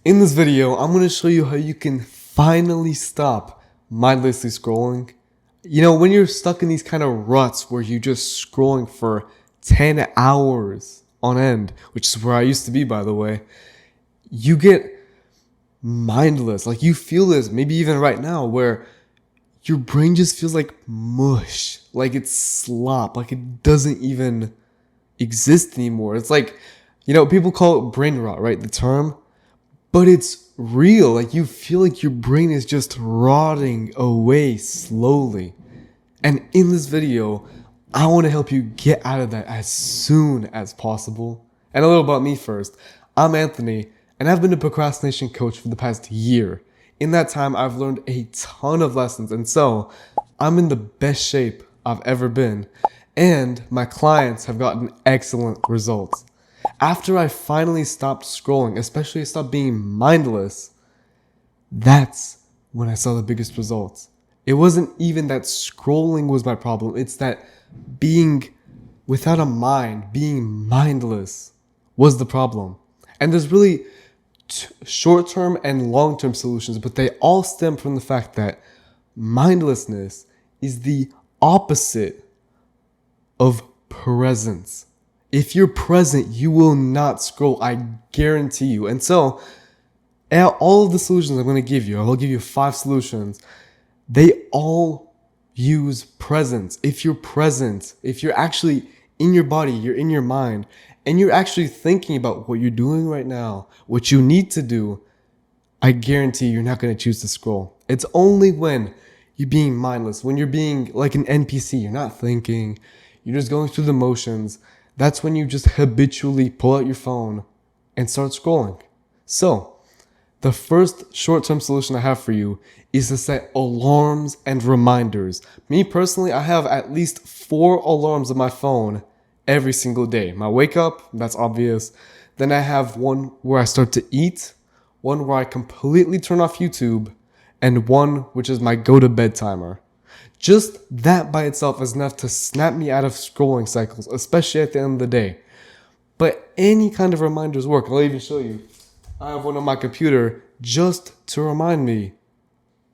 In this video, I'm going to show you how you can finally stop mindlessly scrolling. When you're stuck in these kind of ruts where you're just scrolling for 10 hours on end, which is where I used to be, by the way, you get mindless. Like you feel this, maybe even right now, where your brain just feels like mush, like it's slop, like it doesn't even exist anymore. It's like, people call it brain rot, right? The term. But it's real. Like you feel like your brain is just rotting away slowly. And in this video, I want to help you get out of that as soon as possible. And a little about me first. I'm Anthony, and I've been a procrastination coach for the past year. In that time, I've learned a ton of lessons, and so I'm in the best shape I've ever been. And my clients have gotten excellent results. After I finally stopped scrolling, especially stopped being mindless, that's when I saw the biggest results. It wasn't even that scrolling was my problem. It's that being without a mind, being mindless was the problem. And there's really short-term and long-term solutions, but they all stem from the fact that mindlessness is the opposite of presence. If you're present, you will not scroll. I guarantee you. And so, all of the solutions I'm going to give you, I'll give you 5 solutions. They all use presence. If you're present, if you're actually in your body, you're in your mind, and you're actually thinking about what you're doing right now, what you need to do, I guarantee you're not going to choose to scroll. It's only when you're being mindless, when you're being like an NPC, you're not thinking, you're just going through the motions. That's when you just habitually pull out your phone and start scrolling. So, the first short-term solution I have for you is to set alarms and reminders. Me personally, I have at least 4 alarms on my phone every single day. My wake up, that's obvious. Then I have one where I start to eat, one where I completely turn off YouTube, and one which is my go-to-bed timer. Just that by itself is enough to snap me out of scrolling cycles, especially at the end of the day. But any kind of reminders work. I'll even show you. I have one on my computer just to remind me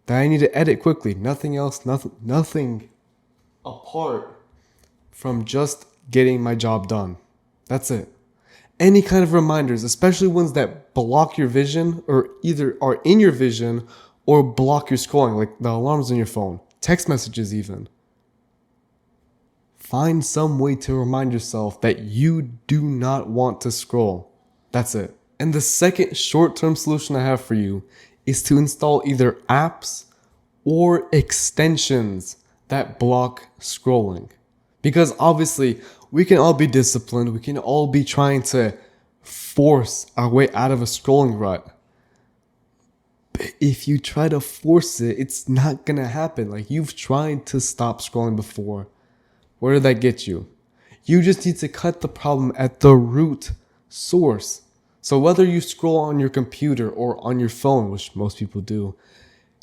that I need to edit quickly. Nothing else, nothing apart from just getting my job done. That's it. Any kind of reminders, especially ones that block your vision or either are in your vision or block your scrolling, like the alarms on your phone. Text messages even. Find some way to remind yourself that you do not want to scroll. That's it. And the second short-term solution I have for you is to install either apps or extensions that block scrolling. Because obviously, we can all be disciplined. We can all be trying to force our way out of a scrolling rut. If you try to force it, it's not gonna happen. Like you've tried to stop scrolling before. Where did that get you? You just need to cut the problem at the root source. So whether you scroll on your computer or on your phone, which most people do,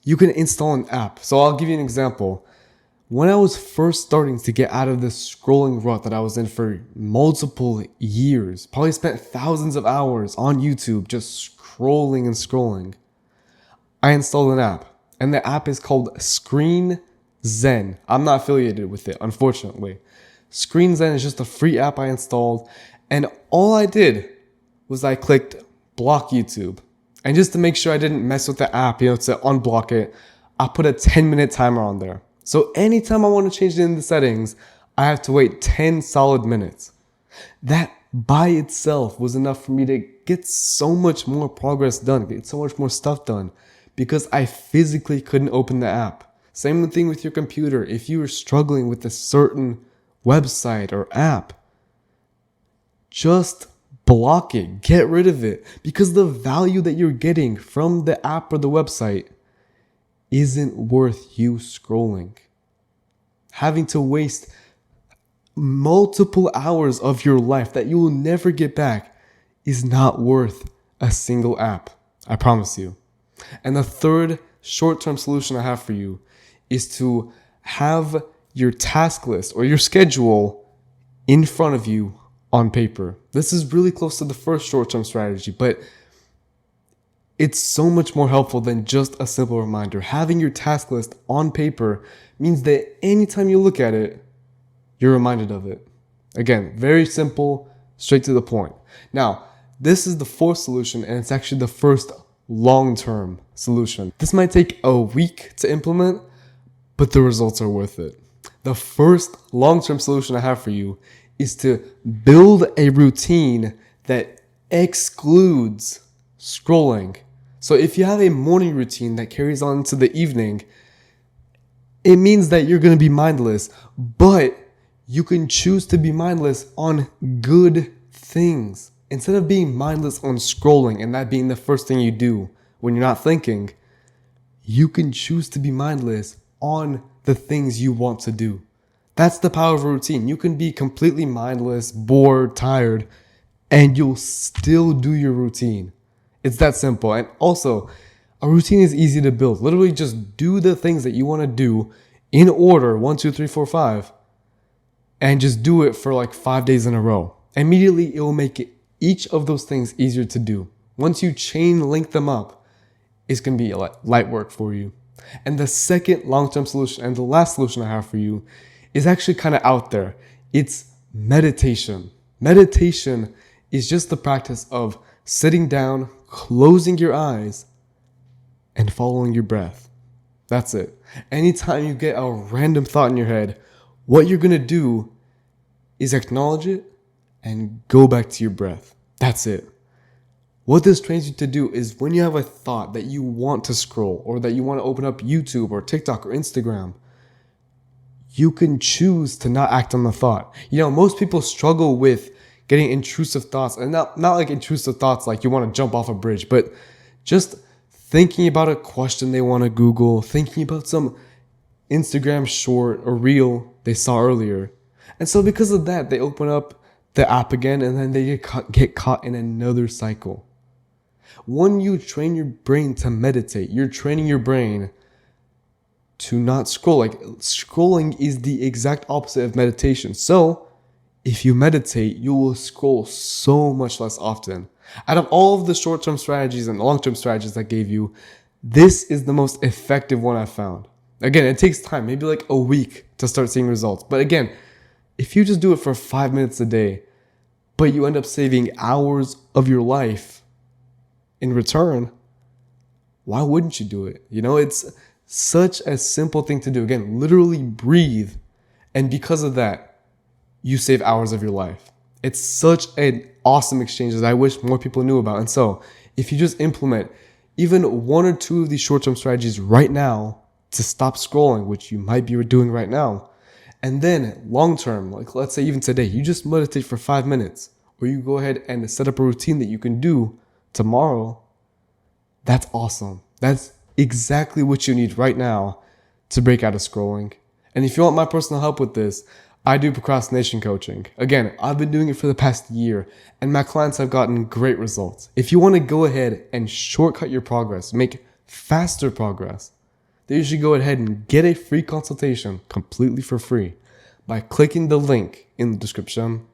you can install an app. So I'll give you an example. When I was first starting to get out of this scrolling rut that I was in for multiple years, probably spent thousands of hours on YouTube just scrolling and scrolling, I installed an app, and the app is called Screen Zen. I'm not affiliated with it, unfortunately. Screen Zen is just a free app I installed, and all I did was I clicked block YouTube. And just to make sure I didn't mess with the app, to unblock it, I put a 10-minute timer on there. So anytime I want to change it in the settings, I have to wait 10 solid minutes. That by itself was enough for me to get so much more progress done, get so much more stuff done, because I physically couldn't open the app. Same thing with your computer. If you were struggling with a certain website or app, just block it, get rid of it, because the value that you're getting from the app or the website isn't worth you scrolling. Having to waste multiple hours of your life that you will never get back is not worth a single app. I promise you. And the third short-term solution I have for you is to have your task list or your schedule in front of you on paper. This is really close to the first short-term strategy, but It's so much more helpful than just a simple reminder. Having your task list on paper means that anytime you look at it, you're reminded of it. Again, very simple, straight to the point. Now, this is the fourth solution, and it's actually the first long-term solution. This might take a week to implement, but the results are worth it. The first long-term solution I have for you is to build a routine that excludes scrolling. So if you have a morning routine that carries on to the evening, it means that you're going to be mindless, but you can choose to be mindless on good things. Instead of being mindless on scrolling and that being the first thing you do when you're not thinking, you can choose to be mindless on the things you want to do. That's the power of a routine. You can be completely mindless, bored, tired, and you'll still do your routine. It's that simple. And also, a routine is easy to build. Literally just do the things that you want to do in order, 1, 2, 3, 4, 5, and just do it for like 5 days in a row. Immediately, it will make each of those things easier to do. Once you chain link them up, it's going to be light work for you. And the second long-term solution and the last solution I have for you is actually kind of out there. It's meditation. Meditation is just the practice of sitting down, closing your eyes, and following your breath. That's it. Anytime you get a random thought in your head, what you're going to do is acknowledge it and go back to your breath. That's it. What this trains you to do is when you have a thought that you want to scroll or that you want to open up YouTube or TikTok or Instagram, you can choose to not act on the thought. You know, most people struggle with getting intrusive thoughts, and not like intrusive thoughts like you want to jump off a bridge, but just thinking about a question they want to Google, thinking about some Instagram short or reel they saw earlier. And so because of that, they open up the app again and then they get caught in another cycle. When you train your brain to meditate, you're training your brain to not scroll. Like scrolling is the exact opposite of meditation. So if you meditate, you will scroll so much less often. Out of all of the short-term strategies and long-term strategies I gave you, this is the most effective one I've found. Again, it takes time, maybe like a week to start seeing results. But again, if you just do it for 5 minutes a day, but you end up saving hours of your life in return, why wouldn't you do it? You know, it's such a simple thing to do. Again, literally breathe. And because of that, you save hours of your life. It's such an awesome exchange that I wish more people knew about. And so if you just implement even 1 or 2 of these short-term strategies right now to stop scrolling, which you might be doing right now, and then long-term, like let's say even today, you just meditate for 5 minutes, or you go ahead and set up a routine that you can do tomorrow, that's awesome. That's exactly what you need right now to break out of scrolling. And if you want my personal help with this, I do procrastination coaching. Again, I've been doing it for the past year, and my clients have gotten great results. If you want to go ahead and shortcut your progress, make faster progress, then you should go ahead and get a free consultation completely for free by clicking the link in the description